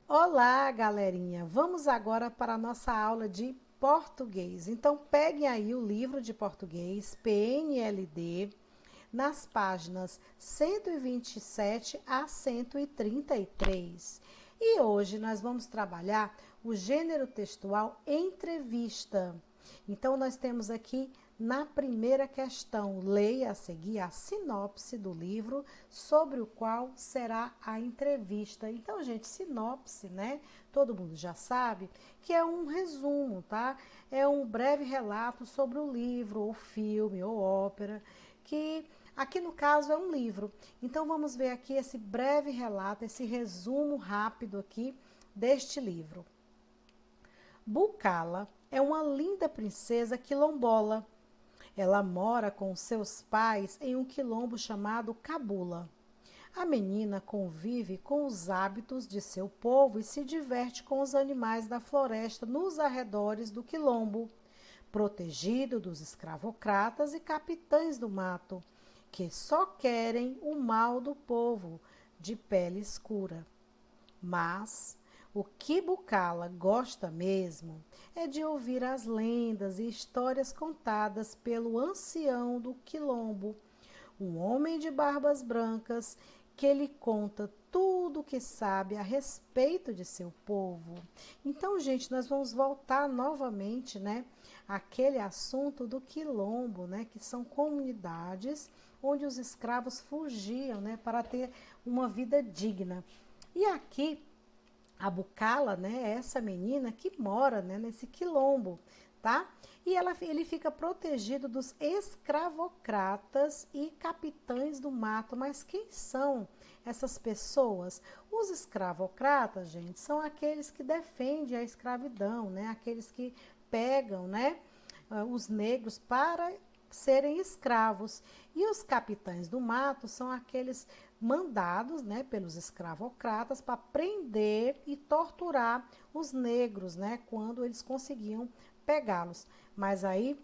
Olá, galerinha! Vamos agora para a nossa aula de português. Então, peguem aí o livro de português, PNLD, nas páginas 127 a 133. E hoje nós vamos trabalhar o gênero textual entrevista. Então, nós temos aqui na primeira questão, leia a seguir a sinopse do livro sobre o qual será a entrevista. Então, gente, sinopse, né? Todo mundo já sabe que é um resumo, tá? É um breve relato sobre o livro, ou filme, ou ópera, que aqui no caso é um livro. Então, vamos ver aqui esse breve relato, esse resumo rápido aqui deste livro. Bucala é uma linda princesa quilombola. Ela mora com seus pais em um quilombo chamado Cabula. A menina convive com os hábitos de seu povo e se diverte com os animais da floresta nos arredores do quilombo, protegido dos escravocratas e capitães do mato, que só querem o mal do povo de pele escura. Mas o que Bucala gosta mesmo é de ouvir as lendas e histórias contadas pelo ancião do quilombo, um homem de barbas brancas que lhe conta tudo o que sabe a respeito de seu povo. Então, gente, nós vamos voltar novamente, né, àquele assunto do quilombo, né, que são comunidades onde os escravos fugiam, né, para ter uma vida digna. E aqui a Bucala, né, é essa menina que mora, né, nesse quilombo, tá? E ele fica protegido dos escravocratas e capitães do mato. Mas quem são essas pessoas? Os escravocratas, gente, são aqueles que defendem a escravidão, né? Aqueles que pegam, né, os negros para serem escravos. E os capitães do mato são aqueles mandados, né, pelos escravocratas para prender e torturar os negros, né, quando eles conseguiam pegá-los. Mas aí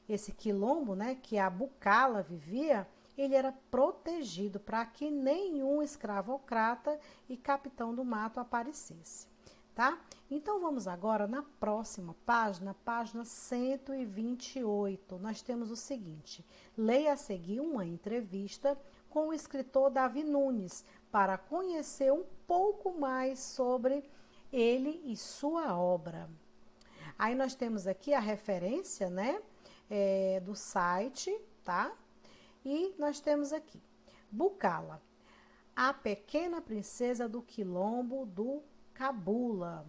esse quilombo, né, que a Bucala vivia, ele era protegido para que nenhum escravocrata e capitão do mato aparecesse, tá? Então vamos agora na próxima página, página 128. Nós temos o seguinte: leia a seguir uma entrevista com o escritor Davi Nunes para conhecer um pouco mais sobre ele e sua obra. Aí nós temos aqui a referência, né, do site, tá? E nós temos aqui Bucala, a pequena princesa do quilombo do Cabula.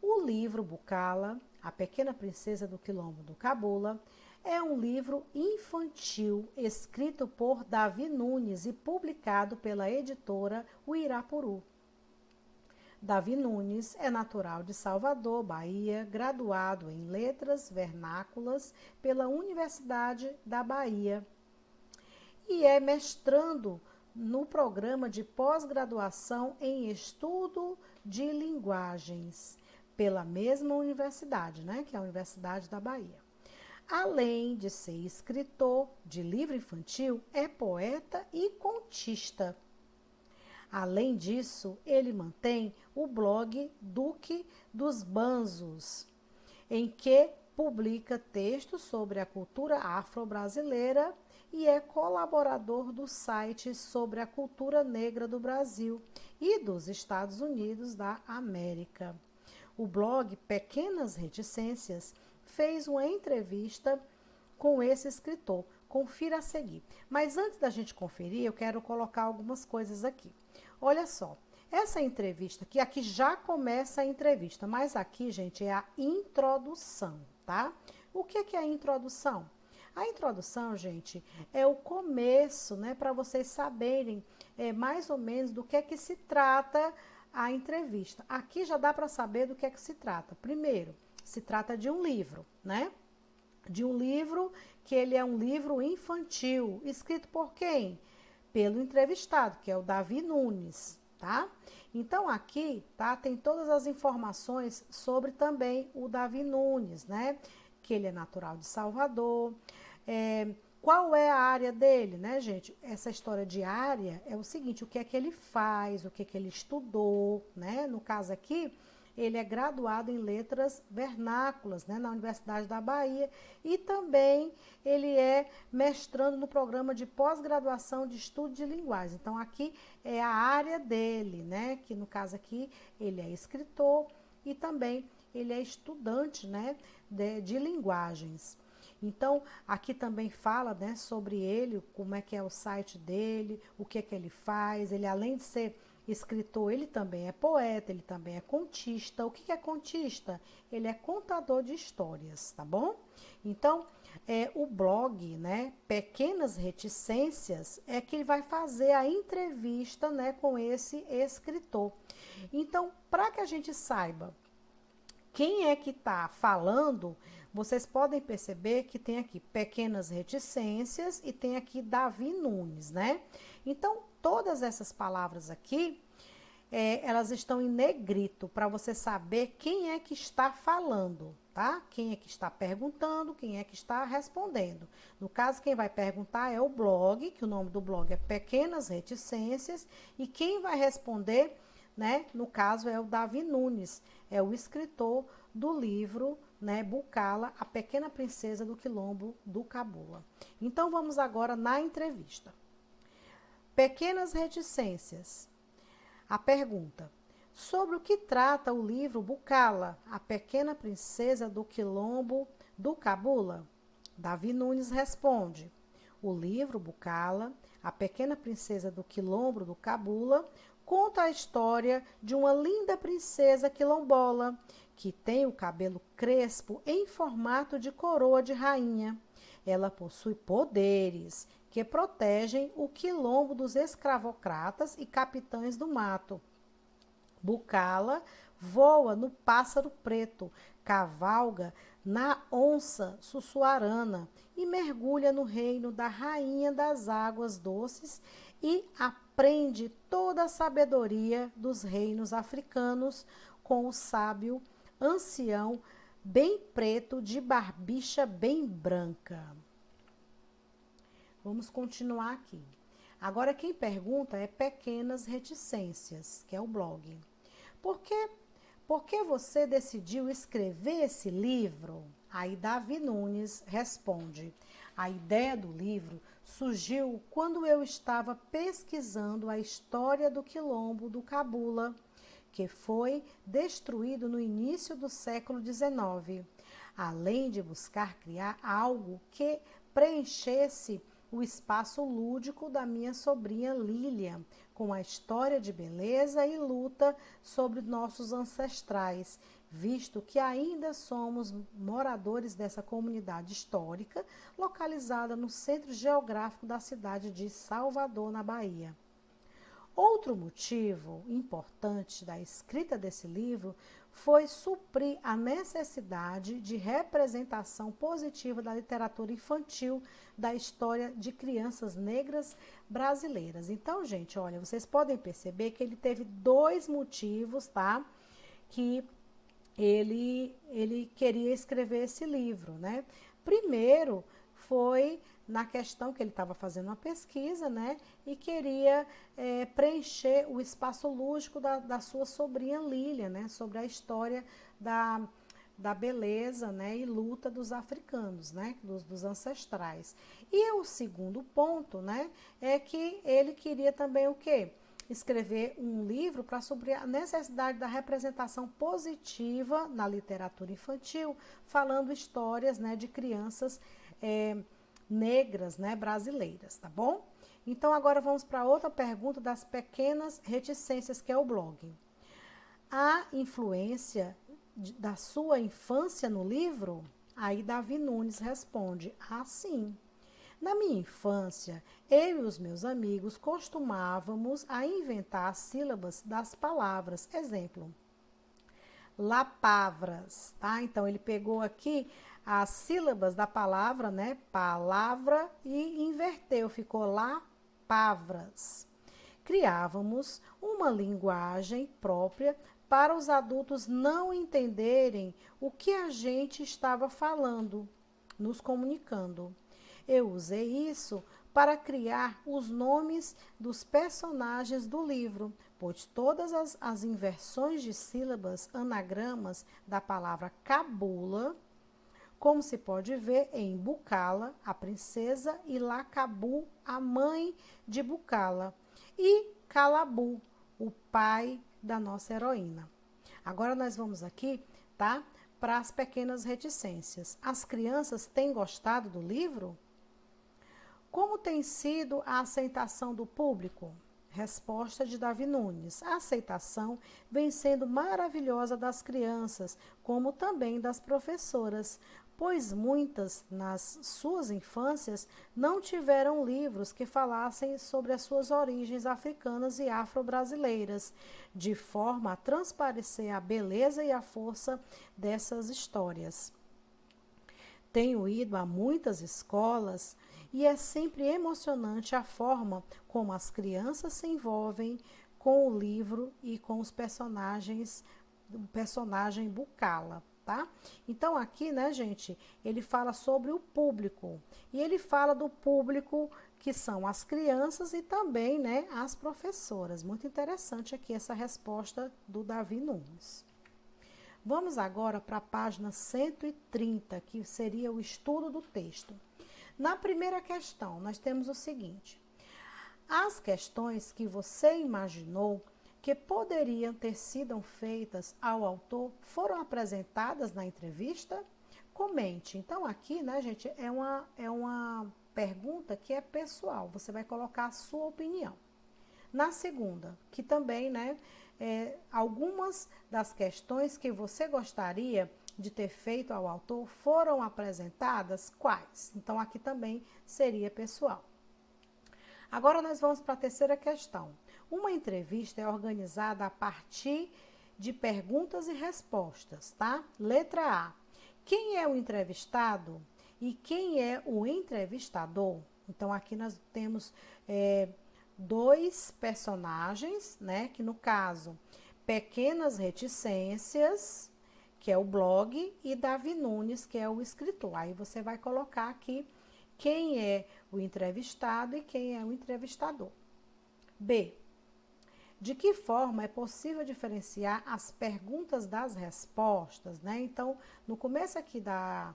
O livro Bucala, a pequena princesa do quilombo do Cabula, é um livro infantil escrito por Davi Nunes e publicado pela editora Uirapuru. Davi Nunes é natural de Salvador, Bahia, graduado em Letras Vernáculas pela Universidade da Bahia e é mestrando no programa de pós-graduação em estudo de linguagens pela mesma universidade, né, que é a Universidade da Bahia. Além de ser escritor de livro infantil, é poeta e contista. Além disso, ele mantém o blog Duque dos Banzos, em que publica textos sobre a cultura afro-brasileira e é colaborador do site sobre a cultura negra do Brasil e dos Estados Unidos da América. O blog Pequenas Reticências fez uma entrevista com esse escritor. Confira a seguir. Mas antes da gente conferir, eu quero colocar algumas coisas aqui. Olha só, essa entrevista aqui já começa a entrevista, mas aqui, gente, é a introdução, tá? O que é a introdução? A introdução, gente, é o começo, né, para vocês saberem mais ou menos do que é que se trata a entrevista. Aqui já dá para saber do que é que se trata. Primeiro, se trata de um livro, né? De um livro que ele é um livro infantil, escrito por quem? Pelo entrevistado, que é o Davi Nunes, tá? Então aqui, tá, tem todas as informações sobre também o Davi Nunes, né? Que ele é natural de Salvador, Qual é a área dele, né, gente? Essa história de área é o seguinte, o que é que ele faz, o que é que ele estudou, né? No caso aqui, ele é graduado em letras vernáculas, né, na Universidade da Bahia, e também ele é mestrando no programa de pós-graduação de estudo de linguagem. Então, aqui é a área dele, né, que no caso aqui ele é escritor e também ele é estudante, né, de linguagens. Então, aqui também fala, né, sobre ele, como é que é o site dele, o que é que ele faz. Ele, além de ser escritor, ele também é poeta, ele também é contista. O que é contista? Ele é contador de histórias, tá bom? Então, o blog, né, Pequenas Reticências, é que ele vai fazer a entrevista, né, com esse escritor. Então, para que a gente saiba quem é que está falando, vocês podem perceber que tem aqui Pequenas Reticências e tem aqui Davi Nunes, né? Então, todas essas palavras aqui, elas estão em negrito para você saber quem é que está falando, tá? Quem é que está perguntando, quem é que está respondendo. No caso, quem vai perguntar é o blog, que o nome do blog é Pequenas Reticências, e quem vai responder, né, no caso, é o Davi Nunes, é o escritor do livro, né, Bucala, a Pequena Princesa do Quilombo do Cabula. Então, vamos agora na entrevista. Pequenas Reticências. A pergunta: sobre o que trata o livro Bucala, a Pequena Princesa do Quilombo do Cabula? Davi Nunes responde: o livro Bucala, a Pequena Princesa do Quilombo do Cabula, conta a história de uma linda princesa quilombola que tem o cabelo crespo em formato de coroa de rainha. Ela possui poderes que protegem o quilombo dos escravocratas e capitães do mato. Bucala voa no pássaro preto, cavalga na onça sussuarana e mergulha no reino da rainha das águas doces e aprende toda a sabedoria dos reinos africanos com o sábio ancião bem preto de barbicha bem branca. Vamos continuar aqui. Agora quem pergunta é Pequenas Reticências, que é o blog. Por que você decidiu escrever esse livro? Aí Davi Nunes responde: a ideia do livro surgiu quando eu estava pesquisando a história do quilombo do Cabula, que foi destruído no início do século XIX, além de buscar criar algo que preenchesse o espaço lúdico da minha sobrinha Lilian, com a história de beleza e luta sobre nossos ancestrais, visto que ainda somos moradores dessa comunidade histórica, localizada no centro geográfico da cidade de Salvador, na Bahia. Outro motivo importante da escrita desse livro foi suprir a necessidade de representação positiva da literatura infantil da história de crianças negras brasileiras. Então, gente, olha, vocês podem perceber que ele teve dois motivos, tá? Que ele queria escrever esse livro, né? Primeiro foi na questão que ele estava fazendo uma pesquisa, né? E queria preencher o espaço lúdico da sua sobrinha Lilian, né? Sobre a história da beleza, né? E luta dos africanos, né? Dos ancestrais. E o segundo ponto, né? É que ele queria também o quê? Escrever um livro para sobre a necessidade da representação positiva na literatura infantil, falando histórias, né, de crianças negras, né, brasileiras, tá bom? Então, agora vamos para outra pergunta das Pequenas Reticências, que é o blog. A influência da sua infância no livro? Aí Davi Nunes responde: ah, sim. Na minha infância, eu e os meus amigos costumávamos a inventar as sílabas das palavras. Exemplo, lapavras, tá? Então, ele pegou aqui as sílabas da palavra, né? Palavra e inverteu, ficou lapavras. Criávamos uma linguagem própria para os adultos não entenderem o que a gente estava falando, nos comunicando. Eu usei isso para criar os nomes dos personagens do livro, pois todas as inversões de sílabas, anagramas da palavra cabula, como se pode ver em Bucala, a princesa, e Lacabu, a mãe de Bucala, e Calabu, o pai da nossa heroína. Agora nós vamos aqui, tá? Para as pequenas reticências. As crianças têm gostado do livro? Como tem sido a aceitação do público? Resposta de Davi Nunes. A aceitação vem sendo maravilhosa das crianças, como também das professoras, pois muitas, nas suas infâncias, não tiveram livros que falassem sobre as suas origens africanas e afro-brasileiras, de forma a transparecer a beleza e a força dessas histórias. Tenho ido a muitas escolas e é sempre emocionante a forma como as crianças se envolvem com o livro e com os personagens, o personagem Bucala, tá? Então aqui, né, gente, ele fala sobre o público e ele fala do público que são as crianças e também, né, as professoras. Muito interessante aqui essa resposta do Davi Nunes. Vamos agora para a página 130, que seria o estudo do texto. Na primeira questão, nós temos o seguinte: as questões que você imaginou que poderiam ter sido feitas ao autor foram apresentadas na entrevista? Comente. Então, aqui, né, gente, é uma pergunta que é pessoal. Você vai colocar a sua opinião. Na segunda, que também, né, algumas das questões que você gostaria de ter feito ao autor foram apresentadas? Quais? Então, aqui também seria pessoal. Agora, nós vamos para a terceira questão. Uma entrevista é organizada a partir de perguntas e respostas, tá? Letra A. Quem é o entrevistado e quem é o entrevistador? Então, aqui nós temos dois personagens, né? Que no caso, Pequenas Reticências, que é o blog, e Davi Nunes, que é o escritor. Aí você vai colocar aqui quem é o entrevistado e quem é o entrevistador. B. De que forma é possível diferenciar as perguntas das respostas, né? Então, no começo aqui da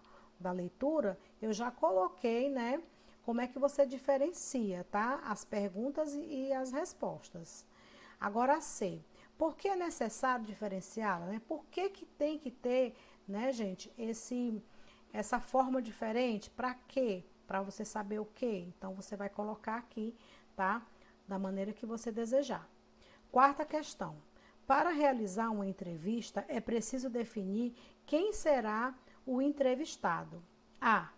leitura, eu já coloquei, né, como é que você diferencia, tá? As perguntas e as respostas. Agora, C. Por que é necessário diferenciá-la, né? Por que tem que ter, né, gente, essa forma diferente? Para quê? Para você saber o quê? Então, você vai colocar aqui, tá? Da maneira que você desejar. Quarta questão. Para realizar uma entrevista, é preciso definir quem será o entrevistado. A.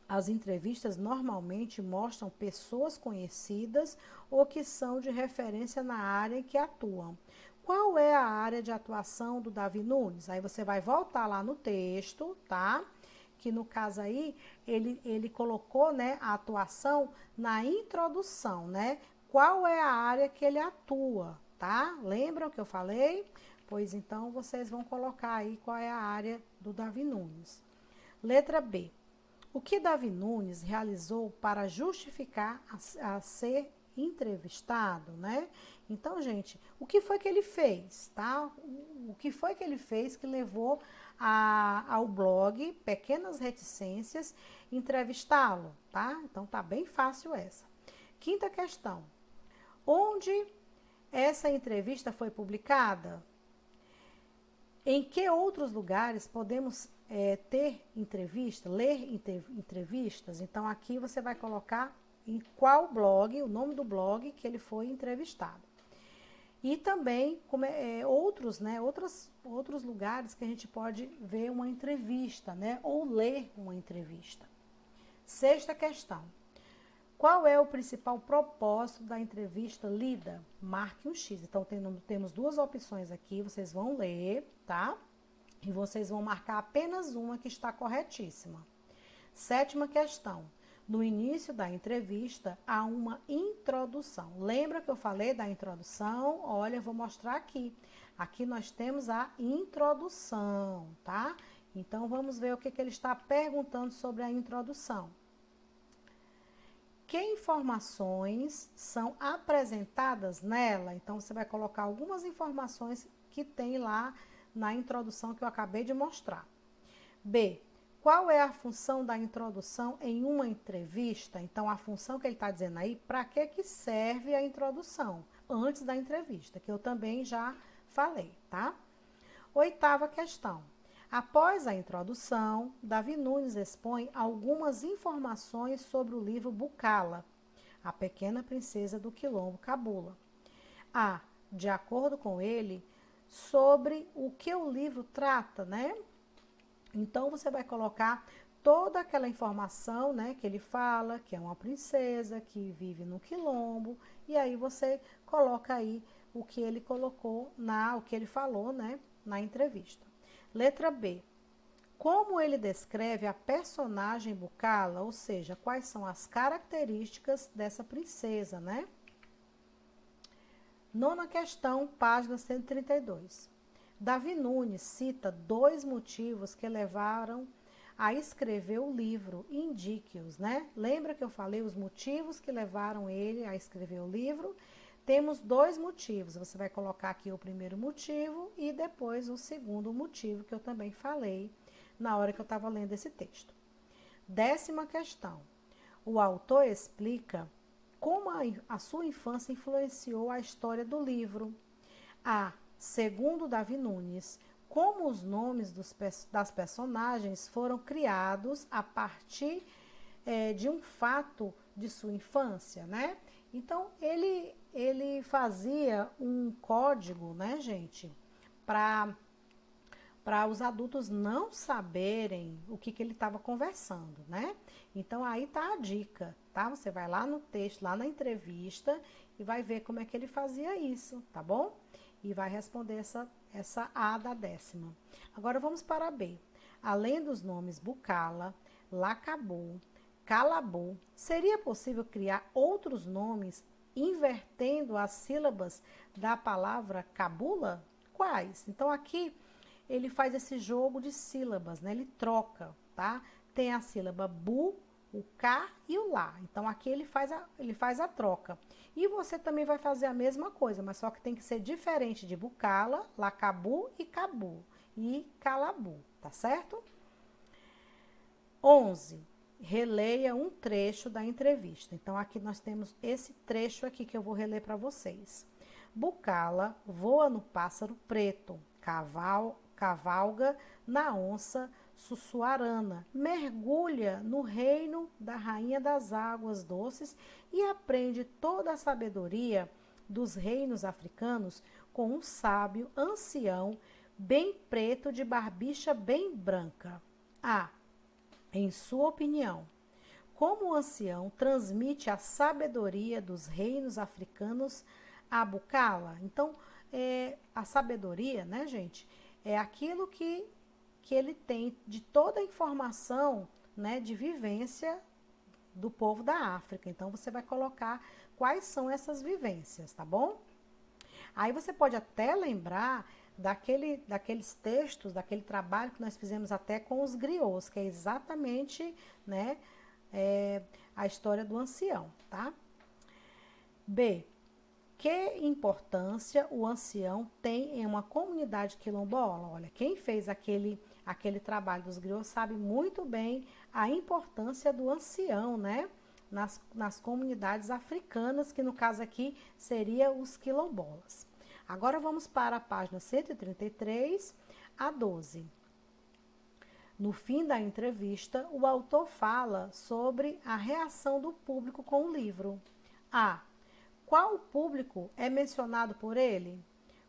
As entrevistas normalmente mostram pessoas conhecidas ou que são de referência na área em que atuam. Qual é a área de atuação do Davi Nunes? Aí você vai voltar lá no texto, tá? Que no caso aí, ele colocou, né, a atuação na introdução, né? Qual é a área que ele atua, tá? Lembram que eu falei? Pois então, vocês vão colocar aí qual é a área do Davi Nunes. Letra B. O que Davi Nunes realizou para justificar a ser entrevistado, né? Então, gente, o que foi que ele fez, tá? O que foi que ele fez que levou ao blog Pequenas Reticências entrevistá-lo, tá? Então, tá bem fácil essa. Quinta questão. Onde essa entrevista foi publicada? Em que outros lugares podemos ter entrevista, ler entrevistas? Então, aqui você vai colocar em qual blog, o nome do blog que ele foi entrevistado. E também outros lugares que a gente pode ver uma entrevista, né? Ou ler uma entrevista. Sexta questão. Qual é o principal propósito da entrevista lida? Marque um X. Então, temos duas opções aqui, vocês vão ler, tá? E vocês vão marcar apenas uma que está corretíssima. Sétima questão. No início da entrevista, há uma introdução. Lembra que eu falei da introdução? Olha, eu vou mostrar aqui. Aqui nós temos a introdução, tá? Então, vamos ver o que ele está perguntando sobre a introdução. Que informações são apresentadas nela? Então, você vai colocar algumas informações que tem lá na introdução que eu acabei de mostrar. B. Qual é a função da introdução em uma entrevista? Então, a função que ele está dizendo aí, para que serve a introdução antes da entrevista, que eu também já falei, tá? 8ª questão. Após a introdução, Davi Nunes expõe algumas informações sobre o livro Bucala, A Pequena Princesa do Quilombo Cabula. A. De acordo com ele, sobre o que o livro trata, né? Então, você vai colocar toda aquela informação, né, que ele fala, que é uma princesa, que vive no quilombo, e aí você coloca aí o que ele colocou, o que ele falou, né, na entrevista. Letra B. Como ele descreve a personagem Bucala, ou seja, quais são as características dessa princesa, né? 9ª questão, página 132. Davi Nunes cita 2 motivos que levaram a escrever o livro, indique-os, né? Lembra que eu falei os motivos que levaram ele a escrever o livro? Temos 2 motivos, você vai colocar aqui o primeiro motivo e depois o segundo motivo que eu também falei na hora que eu estava lendo esse texto. 10ª questão, o autor explica como a sua infância influenciou a história do livro. Segundo Davi Nunes, como os nomes das personagens foram criados a partir de um fato de sua infância, né? Então, ele fazia um código, né, gente, para os adultos não saberem o que ele estava conversando, né? Então, aí tá a dica, tá? Você vai lá no texto, lá na entrevista e vai ver como é que ele fazia isso, tá bom? E vai responder essa A da 10ª. Agora, vamos para a B. Além dos nomes Bucala, Lacabu, Calabu, seria possível criar outros nomes invertendo as sílabas da palavra cabula? Quais? Então, aqui ele faz esse jogo de sílabas, né? Ele troca, tá? Tem a sílaba bu, o cá e o lá. Então, aqui ele faz a troca. E você também vai fazer a mesma coisa, mas só que tem que ser diferente de bucala, lacabu e cabu. E calabu, tá certo? 11. Releia um trecho da entrevista. Então, aqui nós temos esse trecho aqui que eu vou reler para vocês. Bucala voa no pássaro preto, cavalga na onça sussuarana, mergulha no reino da rainha das águas doces e aprende toda a sabedoria dos reinos africanos com um sábio ancião bem preto de barbicha bem branca. Em sua opinião, como o ancião transmite a sabedoria dos reinos africanos a Bucala? Então, a sabedoria, né, gente, é aquilo que ele tem de toda a informação, né, de vivência do povo da África. Então, você vai colocar quais são essas vivências, tá bom? Aí você pode até lembrar daqueles textos, daquele trabalho que nós fizemos até com os griots, que é exatamente, né, a história do ancião, tá? B. Que importância o ancião tem em uma comunidade quilombola? Olha, quem fez aquele trabalho dos griots sabe muito bem a importância do ancião, né? Nas comunidades africanas, que no caso aqui seria os quilombolas. Agora vamos para a página 133 a 12. No fim da entrevista, o autor fala sobre a reação do público com o livro. Qual público é mencionado por ele?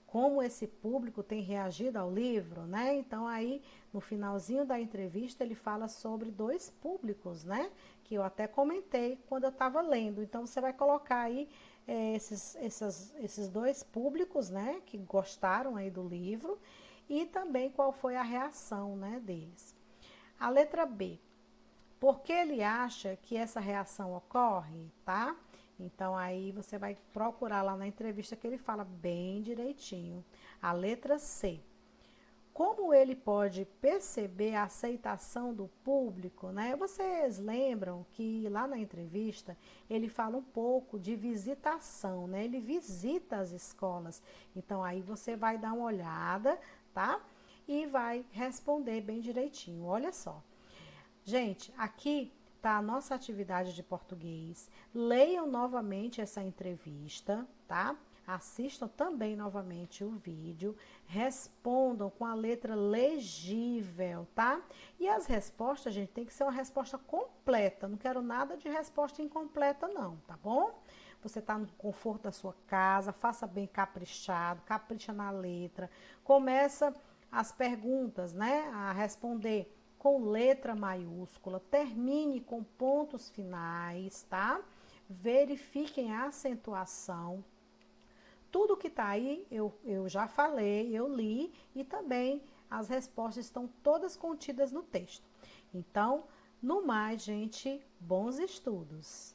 Como esse público tem reagido ao livro, né? Então, aí, no finalzinho da entrevista, ele fala sobre 2 públicos, né? Que eu até comentei quando eu estava lendo. Então, você vai colocar aí esses 2 públicos, né? Que gostaram aí do livro e também qual foi a reação, né, deles. A letra B. Por que ele acha que essa reação ocorre, tá? Então, aí você vai procurar lá na entrevista que ele fala bem direitinho. A letra C. Como ele pode perceber a aceitação do público, né? Vocês lembram que lá na entrevista ele fala um pouco de visitação, né? Ele visita as escolas. Então aí você vai dar uma olhada, tá? E vai responder bem direitinho. Olha só. Gente, aqui tá a nossa atividade de português. Leiam novamente essa entrevista, tá? Assistam também novamente o vídeo, respondam com a letra legível, tá? E as respostas, gente, tem que ser uma resposta completa. Não quero nada de resposta incompleta, não, tá bom? Você tá no conforto da sua casa, faça bem caprichado, capricha na letra. Começa as perguntas, né, a responder com letra maiúscula, termine com pontos finais, tá? Verifiquem a acentuação. Tudo que tá aí eu já falei, eu li e também as respostas estão todas contidas no texto. Então, no mais, gente, bons estudos!